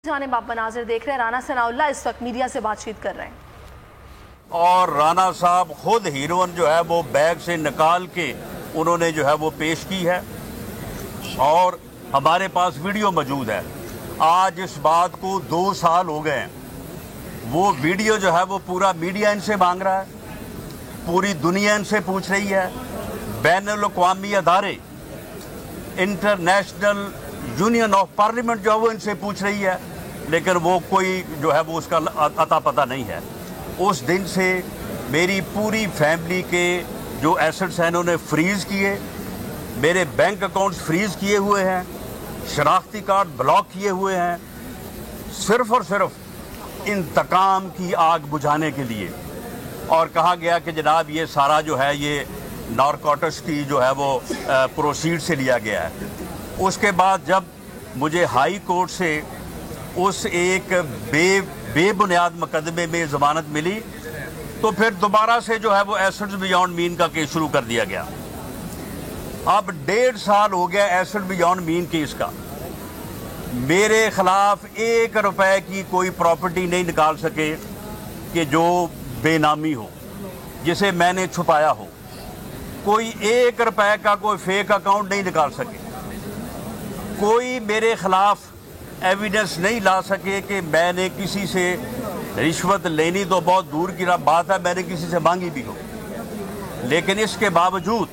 جانب آپ مناظر دیکھ رہے ہیں، رانا ثناءاللہ اس وقت میڈیا سے بات چیت کر رہے ہیں اور رانا صاحب خود ہیروئن جو ہے وہ بیگ سے نکال کے انہوں نے جو ہے وہ پیش کی ہے اور ہمارے پاس ویڈیو موجود ہے۔ آج اس بات کو 2 سال ہو گئے ہیں، وہ ویڈیو جو ہے وہ پورا میڈیا ان سے مانگ رہا ہے، پوری دنیا ان سے پوچھ رہی ہے، بین الاقوامی ادارے انٹرنیشنل یونین آف پارلیمنٹ جو ہے وہ ان سے پوچھ رہی ہے، لیکن وہ کوئی جو ہے وہ اس کا عطا پتہ نہیں ہے۔ اس دن سے میری پوری فیملی کے جو ایسٹس ہیں انہوں نے فریز کیے، میرے بینک اکاؤنٹس فریز کیے ہوئے ہیں، شناختی کارڈ بلاک کیے ہوئے ہیں، صرف اور صرف انتقام کی آگ بجھانے کے لیے۔ اور کہا گیا کہ جناب یہ سارا جو ہے یہ نارکوٹکس کی جو ہے وہ پروسیڈ سے لیا گیا ہے۔ اس کے بعد جب مجھے ہائی کورٹ سے اس ایک بے بنیاد مقدمے میں ضمانت ملی تو پھر دوبارہ سے جو ہے وہ ایسٹس بیانڈ مین کا کیس شروع کر دیا گیا۔ اب 1.5 سال ہو گیا ایسٹ بیانڈ مین کیس کا، میرے خلاف 1 روپے کی کوئی پراپرٹی نہیں نکال سکے کہ جو بے نامی ہو، جسے میں نے چھپایا ہو، کوئی 1 روپے کا کوئی فیک اکاؤنٹ نہیں نکال سکے، کوئی میرے خلاف ایویڈنس نہیں لا سکے کہ میں نے کسی سے رشوت لینی تو بہت دور کی بات ہے، میں نے کسی سے مانگی بھی ہو۔ لیکن اس کے باوجود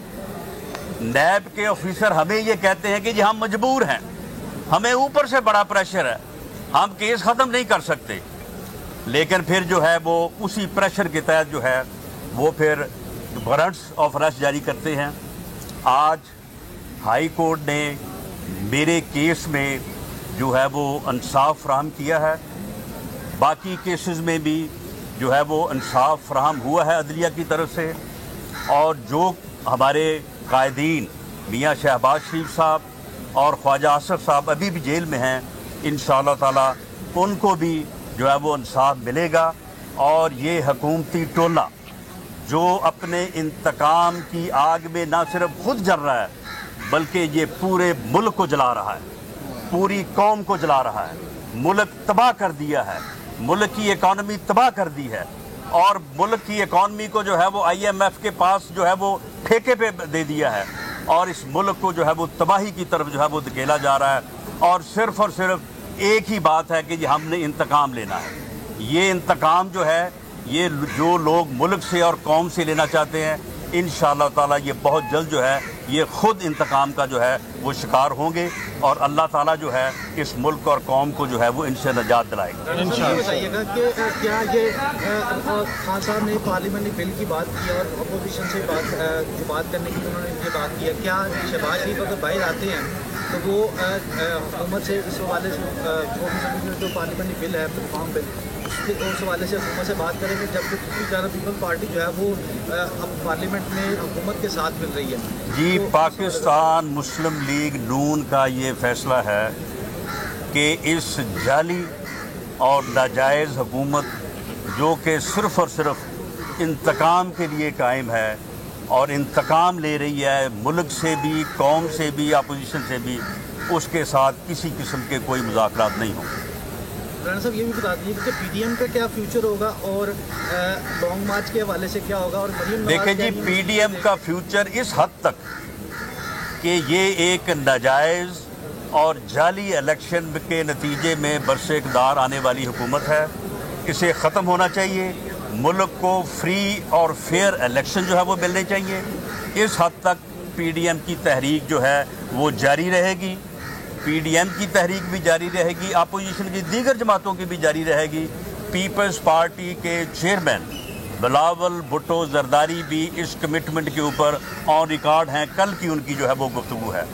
نیب کے آفیسر ہمیں یہ کہتے ہیں کہ جی ہم مجبور ہیں، ہمیں اوپر سے بڑا پریشر ہے، ہم کیس ختم نہیں کر سکتے۔ لیکن پھر جو ہے وہ اسی پریشر کے تحت جو ہے وہ پھر وارنٹس آف ارسٹ جاری کرتے ہیں۔ آج ہائی کورٹ نے میرے کیس میں جو ہے وہ انصاف فراہم کیا ہے، باقی کیسز میں بھی جو ہے وہ انصاف فراہم ہوا ہے عدلیہ کی طرف سے، اور جو ہمارے قائدین میاں شہباز شریف صاحب اور خواجہ آصف صاحب ابھی بھی جیل میں ہیں، انشاءاللہ تعالی ان کو بھی جو ہے وہ انصاف ملے گا۔ اور یہ حکومتی ٹولہ جو اپنے انتقام کی آگ میں نہ صرف خود جل رہا ہے بلکہ یہ پورے ملک کو جلا رہا ہے، پوری قوم کو جلا رہا ہے، ملک تباہ کر دیا ہے، ملک کی اکانومی تباہ کر دی ہے، اور ملک کی اکانومی کو جو ہے وہ IMF کے پاس جو ہے وہ ٹھیکے پہ دے دیا ہے، اور اس ملک کو جو ہے وہ تباہی کی طرف جو ہے وہ دھکیلا جا رہا ہے۔ اور صرف ایک ہی بات ہے کہ جی ہم نے انتقام لینا ہے۔ یہ انتقام جو ہے یہ جو لوگ ملک سے اور قوم سے لینا چاہتے ہیں، انشاءاللہ تعالیٰ یہ بہت جلد جو ہے یہ خود انتقام کا جو ہے وہ شکار ہوں گے، اور اللہ تعالیٰ جو ہے اس ملک اور قوم کو جو ہے وہ ان سے نجات دلائے گا۔ بتائیے گا کہ کیا یہ خان صاحب نے پارلیمنٹ بل کی بات کی اور اپوزیشن سے بات کرنے کی انہوں نے یہ بات کی ہے، کیا شہباز شریف اگر باہر آتے ہیں تو وہ حکومت سے اس حوالے سے جو پارلیمنٹ بل ہے ریفارم بل اس حوالے سے حکومت سے بات کریں گے، جبکہ دوسری جانب پیپل پارٹی جو ہے وہ اب پارلیمنٹ میں حکومت کے ساتھ مل رہی ہے؟ جی، پاکستان مسلم لیگ نون کا یہ فیصلہ ہے کہ اس جعلی اور ناجائز حکومت جو کہ صرف اور صرف انتقام کے لیے قائم ہے اور انتقام لے رہی ہے ملک سے بھی، قوم سے بھی، اپوزیشن سے بھی، اس کے ساتھ کسی قسم کے کوئی مذاکرات نہیں ہوں۔ رانا صاحب یہ بھی بتا دیجیے کہ PDM کا کیا فیوچر ہوگا اور لانگ مارچ کے حوالے سے کیا ہوگا؟ اور دیکھیں جی، PDM کا فیوچر اس حد تک کہ یہ ایک ناجائز اور جعلی الیکشن کے نتیجے میں برس اقتدار آنے والی حکومت ہے، اسے ختم ہونا چاہیے، ملک کو فری اور فیئر الیکشن جو ہے وہ ملنے چاہیے۔ اس حد تک PDM کی تحریک جو ہے وہ جاری رہے گی، PDM کی تحریک بھی جاری رہے گی، اپوزیشن کی دیگر جماعتوں کی بھی جاری رہے گی۔ پیپلز پارٹی کے چیئرمین بلاول بھٹو زرداری بھی اس کمٹمنٹ کے اوپر آن ریکارڈ ہیں، کل کی ان کی جو ہے وہ گفتگو ہے۔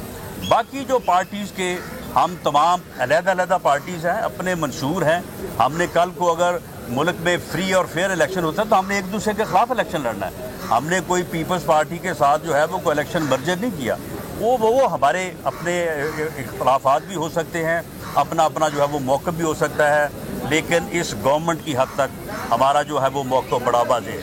باقی جو پارٹیز کے ہم تمام علیحدہ پارٹیز ہیں، اپنے منشور ہیں، ہم نے کل کو اگر ملک میں فری اور فیئر الیکشن ہوتا ہے تو ہم نے ایک دوسرے کے خلاف الیکشن لڑنا ہے، ہم نے کوئی پیپلز پارٹی کے ساتھ جو ہے وہ کوئی الیکشن مرجر نہیں کیا۔ وہ ہمارے اپنے اختلافات بھی ہو سکتے ہیں، اپنا جو ہے وہ موقف بھی ہو سکتا ہے، لیکن اس گورنمنٹ کی حد تک ہمارا جو ہے وہ موقف بڑا واضح ہے۔